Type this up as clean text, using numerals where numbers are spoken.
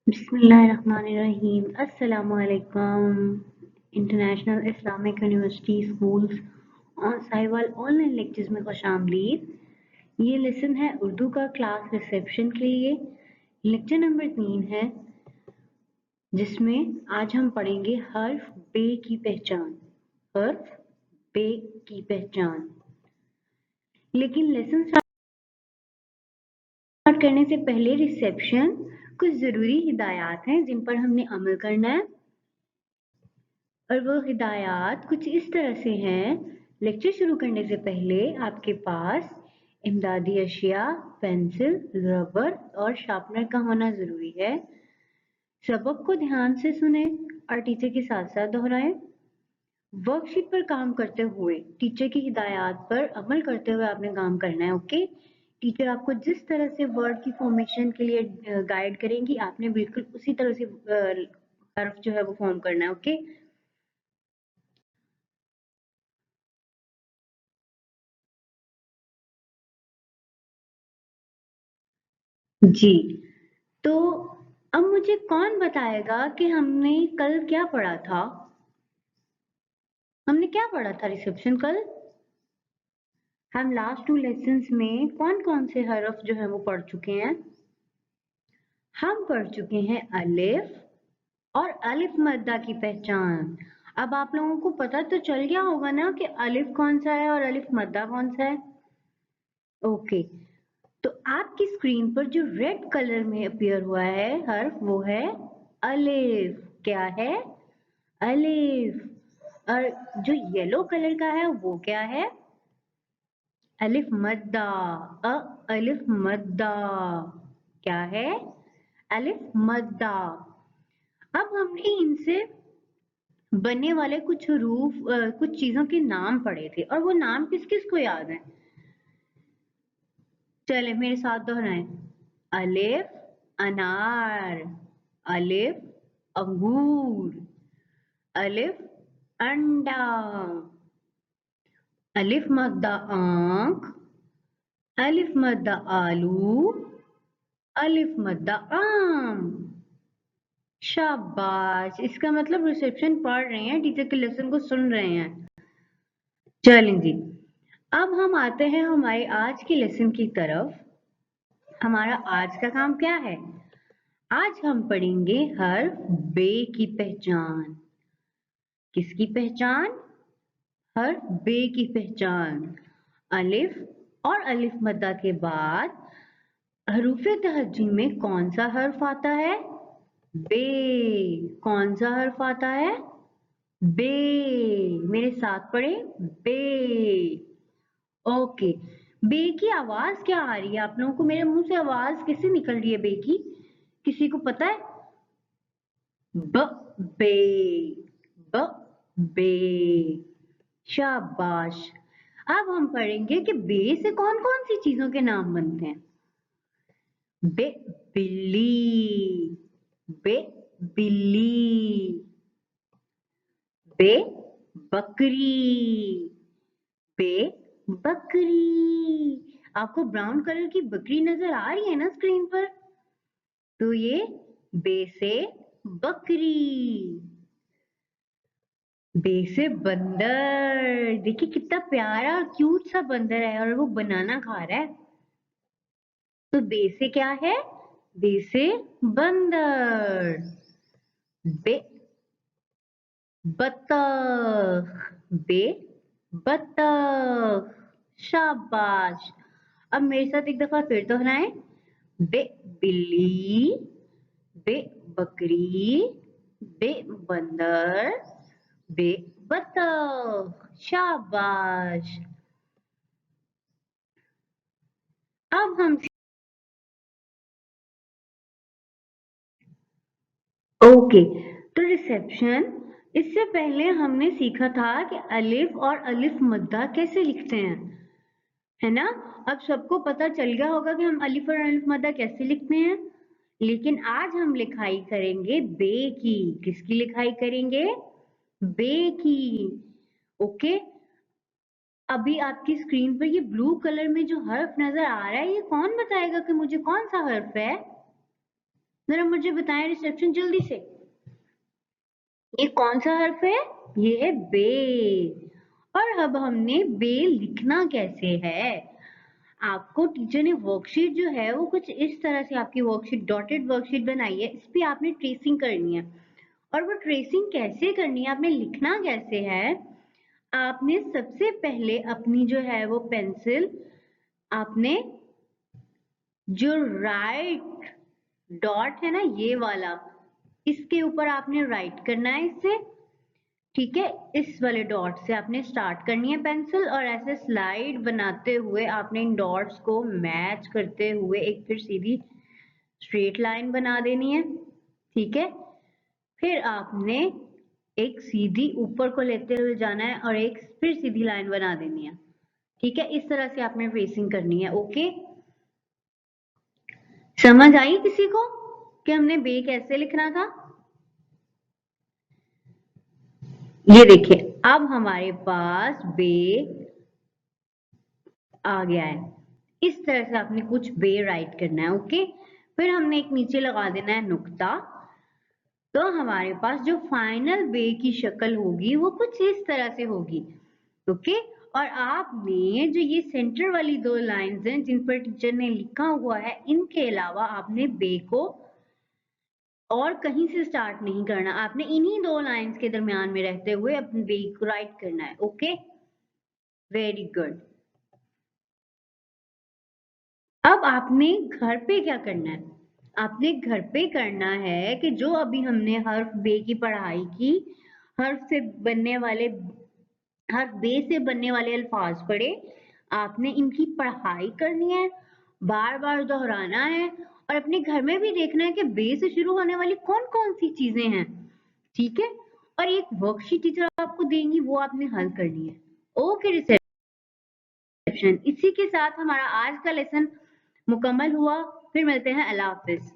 बिस्मिल्लाहिर्रहमानिर्रहीम। अस्सलामुअलैकुम। International Islamic university schools और साहिवाल ऑनलाइन लेक्चर्स में खुशामदीद। ये लेसन है उर्दू का क्लास रिसेप्शन के लिए। लेक्चर नंबर 3 है जिसमें आज हम पढ़ेंगे हर्फ बे की पहचान। हर्फ बे की पहचान। लेकिन लेसन स्टार्ट करने से पहले रिसेप्शन कुछ ज़रूरी हिदायत हैं जिन पर हमने अमल करना है और वो हिदायत कुछ इस तरह से हैं। लेक्चर शुरू करने से पहले आपके पास इमदादी अशिया, पेंसिल, रबर और शार्पनर का होना ज़रूरी है। सबक को ध्यान से सुने और टीचर के साथ साथ दोहराएं। वर्कशीट पर काम करते हुए टीचर की हिदायत पर अमल करते हुए आपने काम करना है। ओके, टीचर आपको जिस तरह से वर्ड की फॉर्मेशन के लिए गाइड करेंगी आपने बिल्कुल उसी तरह से हर्फ जो है वो फॉर्म करना है। ओके, जी। तो अब मुझे कौन बताएगा कि हमने कल क्या पढ़ा था? हमने क्या पढ़ा था रिसेप्शन कल? हम लास्ट 2 लेसन्स में कौन-कौन से हरफ जो है वो पढ़ चुके हैं? हम पढ़ चुके हैं अलिफ और अलिफ मद्दा की पहचान। अब आप लोगों को पता तो चल गया होगा ना कि अलिफ कौन सा है और अलिफ मद्दा कौन सा है? ओके, तो आपकी स्क्रीन पर जो रेड कलर में अपीयर हुआ है हर्फ वो है अलिफ। क्या है? अलिफ। और जो येलो कलर का है वो क्या है? अलिफ मद्दा। अलिफ मद्दा क्या है? अलिफ मद्दा। अब हमने इनसे बनने वाले कुछ हरूफ कुछ चीजों के नाम पढ़े थे और वो नाम किस किस को याद है? चले मेरे साथ दोहराएं। अलिफ अनार, अलिफ अंगूर, अलिफ अंडा, अलिफ मद्दा आंख, अलिफ मद्दा आलू, अलिफ मद्दा आम। शाबाश, इसका मतलब रिसेप्शन पढ़ रहे हैं, टीचर के लेसन को सुन रहे हैं। चलें जी, अब हम आते हैं हमारे आज के लेसन की तरफ। हमारा आज का काम क्या है? आज हम पढ़ेंगे हर्फ बे की पहचान। किसकी पहचान? हर्फ बे की पहचान। अलिफ और अलिफ मद्दा के बाद हरूफ तहज्जी में कौन सा हर्फ आता है? बे। कौन सा हर्फ आता है? बे। मेरे साथ पढ़े, बे। ओके, बे की आवाज क्या आ रही है? आप लोगों को मेरे मुंह से आवाज कैसे निकल रही है बे की? किसी को पता है? ब बे, ब बे। शाबाश। अब हम पढ़ेंगे कि बे से कौन कौन सी चीजों के नाम बनते हैं। बे बिल्ली, बे बिल्ली, बे बकरी, बे बकरी। आपको ब्राउन कलर की बकरी नजर आ रही है ना स्क्रीन पर? तो ये बे से बकरी। बे से बंदर। देखिए कितना प्यारा क्यूट सा बंदर है और वो बनाना खा रहा है। तो बे से क्या है? बे से बंदर। बे बतख, बे बतख। शाबाश। अब मेरे साथ एक दफा फिर दोहराएं। बे बिल्ली, बे बकरी, बे बंदर, बे बतख। शाबाश। अब हम ओके, तो रिसेप्शन इससे पहले हमने सीखा था कि अलिफ और अलिफ मद्दा कैसे लिखते हैं, है ना? अब सबको पता चल गया होगा कि हम अलिफ और अलिफ मद्दा कैसे लिखते हैं। लेकिन आज हम लिखाई करेंगे बे की। किसकी लिखाई करेंगे? बे की। ओके, अभी आपकी स्क्रीन पर ये ब्लू कलर में जो हर्फ नजर आ रहा है ये कौन बताएगा कि मुझे कौन सा हर्फ है? जरा मुझे बताएं रिसेप्शन जल्दी से, ये कौन सा हर्फ है? ये है बे। और अब हमने बे लिखना कैसे है, आपको टीचर ने वर्कशीट जो है वो कुछ इस तरह से आपकी वर्कशीट डॉटेड वर्कशीट बनाई है, इस पे आपने ट्रेसिंग करनी है। और वो ट्रेसिंग कैसे करनी है, आपने लिखना कैसे है, आपने सबसे पहले अपनी जो है वो पेंसिल, आपने जो राइट डॉट है ना ये वाला, इसके ऊपर आपने राइट करना है इससे, ठीक है। इस वाले डॉट से आपने स्टार्ट करनी है पेंसिल, और ऐसे स्लाइड बनाते हुए आपने इन डॉट्स को मैच करते हुए एक फिर सीधी स्ट्रेट लाइन बना देनी है, ठीक है। फिर आपने एक सीधी ऊपर को लेते हुए जाना है और एक फिर सीधी लाइन बना देनी है, ठीक है। इस तरह से आपने ट्रेसिंग करनी है। ओके, समझ आई किसी को कि हमने बे कैसे लिखना था? ये देखिए अब हमारे पास बे आ गया है, इस तरह से आपने कुछ बे राइट करना है। ओके, फिर हमने एक नीचे लगा देना है नुक्ता, तो हमारे पास जो फाइनल बे की शक्ल होगी वो कुछ इस तरह से होगी। ओके, और आपने जो ये सेंटर वाली दो लाइंस हैं जिन पर टीचर ने लिखा हुआ है, इनके अलावा आपने बे को और कहीं से स्टार्ट नहीं करना, आपने इन्हीं दो लाइंस के दरमियान में रहते हुए अपने बे को राइट करना है। Okay, very good. अब आपने घर पे क्या करना है, आपने घर पे करना है कि जो अभी हमने हर्फ बे की पढ़ाई की, हर्फ से बनने वाले, हर्फ बे से बनने वाले अल्फाज पढ़े, आपने इनकी पढ़ाई करनी है, बार बार दोहराना है, और अपने घर में भी देखना है कि बे से शुरू होने वाली कौन कौन सी चीजें हैं, ठीक है। और एक वर्कशीट टीचर आपको देंगी, वो आपने हल करनी है। ओके रिसेप्शन, इसी के साथ हमारा आज का लेसन मुकम्मल हुआ। फिर मिलते हैं, अल्लाह हाफिज।